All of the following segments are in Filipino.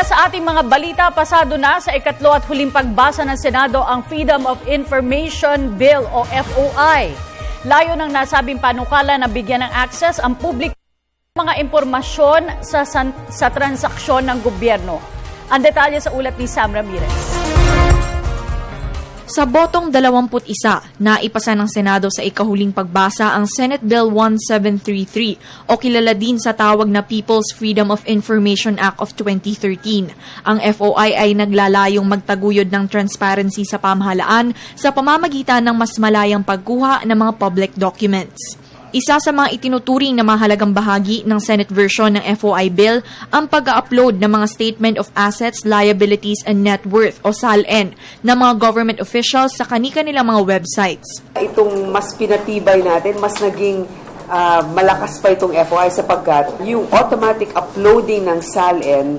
sa ating mga balita, pasado na sa ikatlo at huling pagbasa ng Senado ang Freedom of Information Bill o FOI. Layo ng nasabing panukala na bigyan ng access ang publiko ng mga impormasyon sa transaksyon ng gobyerno. Ang detalye sa ulat ni Sam Ramirez. Sa botong 21, naipasa ng Senado sa ikahuling pagbasa ang Senate Bill 1733 o kilala din sa tawag na People's Freedom of Information Act of 2013. Ang FOI ay naglalayong magtaguyod ng transparency sa pamahalaan sa pamamagitan ng mas malayang pagkuha ng mga public documents. Isa sa mga itinuturing na mahalagang bahagi ng Senate version ng FOI bill ang pag-upload ng mga Statement of Assets, Liabilities, and Net Worth o SALN ng mga government officials sa kani-kanilang mga websites. Itong mas pinatibay natin, mas naging malakas pa itong FOI sapagkat yung automatic uploading ng SALN,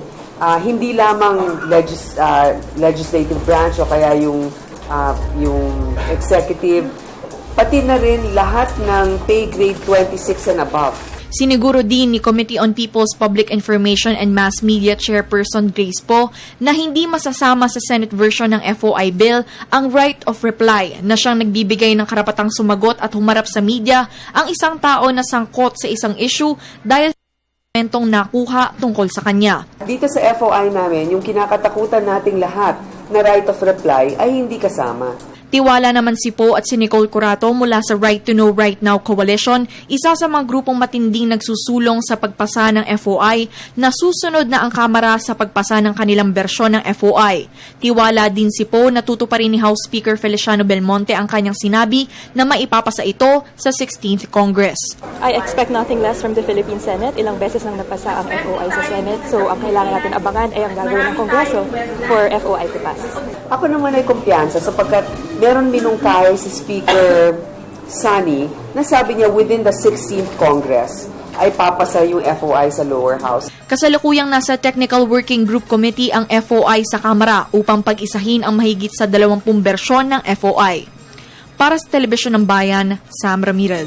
hindi lamang legislative branch o kaya yung executive, pati na rin lahat ng pay grade 26 and above. Siniguro din ni Committee on People's Public Information and Mass Media Chairperson Grace Poe na hindi masasama sa Senate version ng FOI bill ang right of reply na siyang nagbibigay ng karapatang sumagot at humarap sa media ang isang tao na sangkot sa isang issue dahil sa dokumentong nakuha tungkol sa kanya. Dito sa FOI namin, yung kinakatakutan nating lahat na right of reply ay hindi kasama. Tiwala naman si Poe at si Nicole Curato mula sa Right to Know Right Now Coalition, isa sa mga grupong matinding nagsusulong sa pagpasa ng FOI na susunod na ang Kamara sa pagpasa ng kanilang bersyon ng FOI. Tiwala din si Poe na tutuparin ni House Speaker Feliciano Belmonte ang kanyang sinabi na maipapasa ito sa 16th Congress. I expect nothing less from the Philippine Senate. Ilang beses nang napasa ang FOI sa Senate, so ang kailangan natin abangan ay ang gagawin ng Kongreso for FOI to pass. Ako naman ay kumpiyansa sapagkat meron minungkahi si Speaker Sani na sabi niya within the 16th Congress ay papasa yung FOI sa lower house. Kasalukuyang nasa Technical Working Group Committee ang FOI sa Kamara upang pag-isahin ang mahigit sa 20 bersyon ng FOI. Para sa Telebisyon ng Bayan, Sam Ramirez.